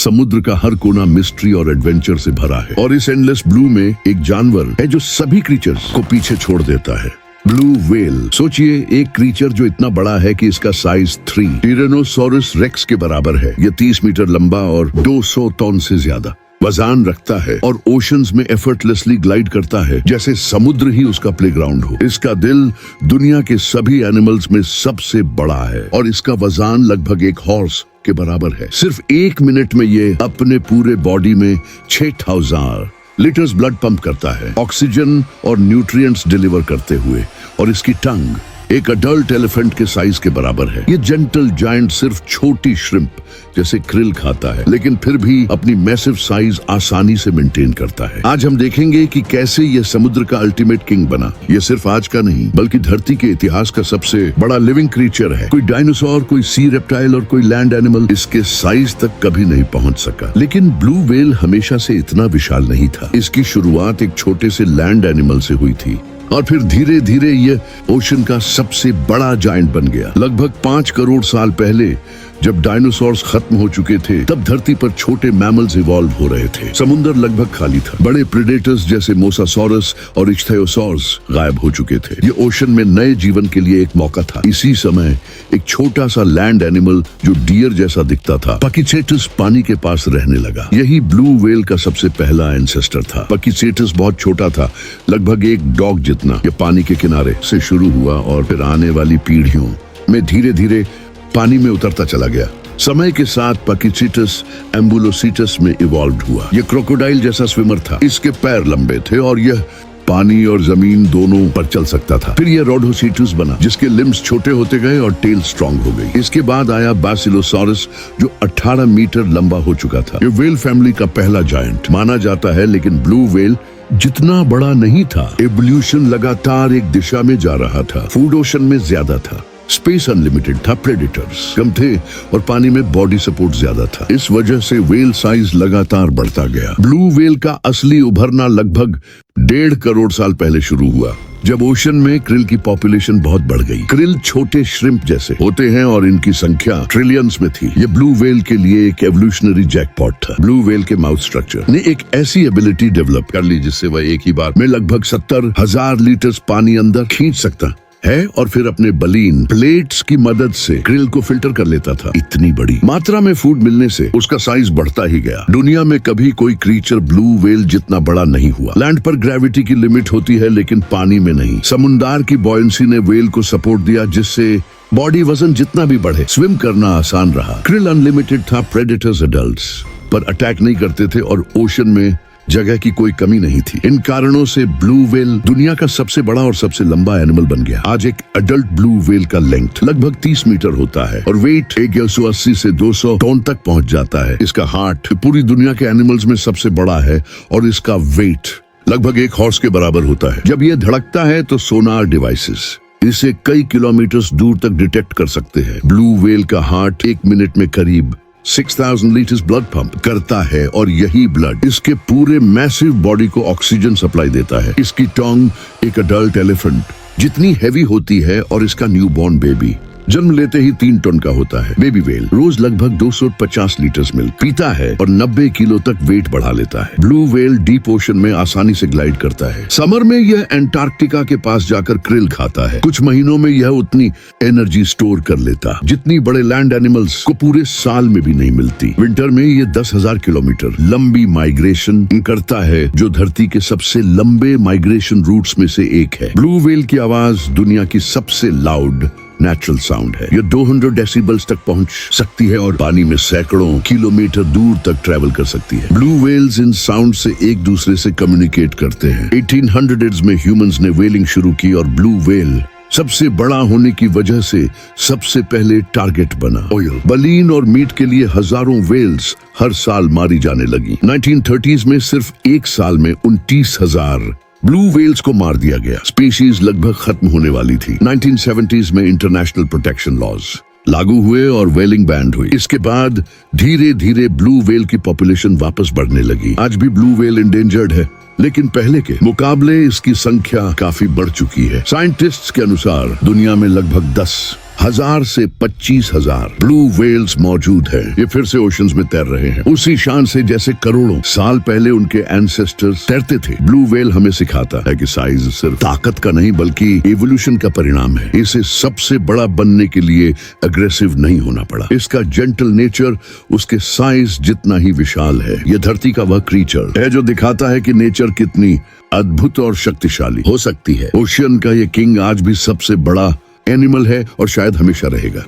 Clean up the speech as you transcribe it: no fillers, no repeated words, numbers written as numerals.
समुद्र का हर कोना मिस्ट्री और एडवेंचर से भरा है और इस एंडलेस ब्लू में एक जानवर है जो सभी क्रीचर्स को पीछे छोड़ देता है। Blue whale. सोचिए, एक क्रीचर जो इतना बड़ा है कि इसका साइज 3 टिरेनोसॉरस रेक्स के बराबर है। यह 30 मीटर लंबा और 200 टन से ज्यादा वजन रखता है और ओशंस में एफर्टलेसली ग्लाइड करता है जैसे समुद्र ही उसका प्लेग्राउंड हो। इसका दिल दुनिया के सभी एनिमल्स में सबसे बड़ा है और इसका वजन लगभग एक हॉर्स के बराबर है। सिर्फ 1 मिनट में ये अपने पूरे बॉडी में 6000 लीटर्स ब्लड पंप करता है, ऑक्सीजन और न्यूट्रिएंट्स डिलीवर करते हुए। और इसकी टंग एक अडल्ट एलिफेंट के साइज के बराबर है। ये जेंटल जायंट सिर्फ छोटी श्रिम्प जैसे क्रिल खाता है, लेकिन फिर भी अपनी मैसिव साइज आसानी से मेंटेन करता है। आज हम देखेंगे कि कैसे ये समुद्र का अल्टीमेट किंग बना। ये सिर्फ आज का नहीं बल्कि धरती के इतिहास का सबसे बड़ा लिविंग क्रीचर है। कोई डायनासोर, कोई सी रेप्टाइल और कोई लैंड एनिमल इसके साइज तक कभी नहीं पहुंच सका। लेकिन ब्लू व्हेल हमेशा से इतना विशाल नहीं था। इसकी शुरुआत एक छोटे से लैंड एनिमल से हुई थी और फिर धीरे धीरे ये ओशन का सबसे बड़ा जायंट बन गया। लगभग 5 करोड़ साल पहले जब डायनासोर्स खत्म हो चुके थे, तब धरती पर छोटे मैमल्स इवॉल्व हो रहे थे। समुद्र लगभग खाली था। बड़े प्रेडेटर्स जैसे मोसासॉरस और इच्थायोसॉर्स गायब हो चुके थे। ये ओशन में नए जीवन के लिए एक मौका था। इसी समय एक छोटा सा लैंड एनिमल जो डियर जैसा दिखता था, पकीचेटस, पानी के पास रहने लगा। यही ब्लू व्हेल का सबसे पहला एंसेस्टर था। पकीचेटस बहुत छोटा था, लगभग एक डॉग जितना। ये पानी के किनारे से शुरू हुआ और फिर आने वाली पीढ़ियों में धीरे धीरे पानी में उतरता चला गया। समय के साथ पकीचेटस एम्बुलोसीटस में इवॉल्व हुआ। यह क्रोकोडाइल जैसा स्विमर था। इसके पैर लंबे थे और यह पानी और जमीन दोनों पर चल सकता था। फिर यह रोडोसीटस बना, जिसके लिम्स छोटे होते गए और टेल स्ट्रॉन्ग हो गई। इसके बाद आया बैसिलोसॉरस जो 18 मीटर लंबा हो चुका था। ये व्हेल फैमिली का पहला जायंट माना जाता है, लेकिन ब्लू व्हेल जितना बड़ा नहीं था। एवोल्यूशन लगातार एक दिशा में जा रहा था। फूड ओशन में ज्यादा था, स्पेस अनलिमिटेड था, प्रेडेटर्स कम थे और पानी में बॉडी सपोर्ट ज्यादा था। इस वजह से व्हेल साइज लगातार बढ़ता गया। ब्लू व्हेल का असली उभरना लगभग 1.5 करोड़ साल पहले शुरू हुआ, जब ओशन में क्रिल की पॉपुलेशन बहुत बढ़ गई। क्रिल छोटे श्रिम्प जैसे होते हैं और इनकी संख्या ट्रिलियंस में थी। ये ब्लू व्हेल के लिए एक एवोल्यूशनरी जैकपॉट था। ब्लू व्हेल के माउथ स्ट्रक्चर ने एक ऐसी एबिलिटी डेवलप कर ली जिससे वह एक ही बार में लगभग 70,000 लीटर पानी अंदर खींच सकता है और फिर अपने बलीन प्लेट्स की मदद से क्रिल को फिल्टर कर लेता था। इतनी बड़ी मात्रा में फूड मिलने से उसका साइज बढ़ता ही गया। दुनिया में कभी कोई क्रीचर ब्लू व्हेल जितना बड़ा नहीं हुआ। लैंड पर ग्रेविटी की लिमिट होती है, लेकिन पानी में नहीं। समुद्र की बॉयंसी ने व्हेल को सपोर्ट दिया, जिससे बॉडी वजन जितना भी बढ़े, स्विम करना आसान रहा। क्रिल अनलिमिटेड था। प्रेडेटर्स एडल्ट्स पर अटैक नहीं करते थे और ओशन में जगह की कोई कमी नहीं थी। इन कारणों से ब्लू व्हेल दुनिया का सबसे बड़ा और सबसे लंबा एनिमल बन गया। आज एक अडल्ट ब्लू व्हेल का लेंथ लगभग 30 मीटर होता है और वेट 180 से 200 टन तक पहुंच जाता है। इसका हार्ट पूरी दुनिया के एनिमल्स में सबसे बड़ा है और इसका वेट लगभग एक हॉर्स के बराबर होता है। जब यह धड़कता है तो सोनार डिवाइसेस इसे कई किलोमीटर दूर तक डिटेक्ट कर सकते हैं। ब्लू व्हेल का हार्ट 1 मिनट में करीब 6000 लीटर्स ब्लड पंप करता है और यही ब्लड इसके पूरे मैसिव बॉडी को ऑक्सीजन सप्लाई देता है। इसकी टंग एक अडल्ट एलिफेंट जितनी हैवी होती है और इसका न्यूबॉर्न बेबी जन्म लेते ही 3 टन का होता है। बेबी व्हेल रोज लगभग 250 लीटर मिल्क पीता है और 90 किलो तक वेट बढ़ा लेता है। ब्लू व्हेल डीप ओशन में आसानी से ग्लाइड करता है। समर में यह एंटार्क्टिका के पास जाकर क्रिल खाता है। कुछ महीनों में यह उतनी एनर्जी स्टोर कर लेता जितनी बड़े लैंड एनिमल्स को पूरे साल में भी नहीं मिलती। विंटर में यह 10,000 किलोमीटर लंबी माइग्रेशन करता है, जो धरती के सबसे लंबे माइग्रेशन रूट्स में से एक है। ब्लू व्हेल की आवाज दुनिया की सबसे लाउड नेचुरल साउंड है। यह 200 डेसिबल्स तक पहुंच सकती है और पानी में सैकड़ों किलोमीटर दूर तक ट्रैवल कर सकती है। ब्लू व्हेल्स इन साउंड से एक दूसरे से कम्युनिकेट करते हैं। 1800s में ह्यूमंस ने व्हेलिंग शुरू की और ब्लू व्हेल सबसे बड़ा होने की वजह से सबसे पहले टारगेट बना। ऑयल, बलीन और मीट के लिए हजारों व्हेल्स हर साल मारी जाने लगी। 1930s में सिर्फ एक साल में 29,000 ब्लू व्हेल्स को मार दिया गया। स्पीशीज लगभग खत्म होने वाली थी। 1970s में इंटरनेशनल प्रोटेक्शन लॉज लागू हुए और व्हेलिंग बैंड हुई। इसके बाद धीरे धीरे ब्लू व्हेल की पॉपुलेशन वापस बढ़ने लगी। आज भी ब्लू व्हेल इंडेंजर्ड है, लेकिन पहले के मुकाबले इसकी संख्या काफी बढ़ चुकी है। साइंटिस्ट्स के अनुसार दुनिया में लगभग 10 1000 से 25,000 ब्लू वेल्स मौजूद है। ये फिर से ओशंस में तैर रहे हैं, उसी शान से जैसे करोड़ों साल पहले उनके एंसेस्टर्स तैरते थे। ब्लू वेल हमें सिखाता है कि साइज सिर्फ ताकत का नहीं बल्कि एवोल्यूशन का परिणाम है। इसे सबसे बड़ा बनने के लिए अग्रेसिव नहीं होना पड़ा। इसका जेंटल नेचर उसके साइज जितना ही विशाल है। यह धरती का वह क्रीचर है जो दिखाता है कि नेचर कितनी अद्भुत और शक्तिशाली हो सकती है। ओशियन का ये किंग आज भी सबसे बड़ा एनिमल है और शायद हमेशा रहेगा।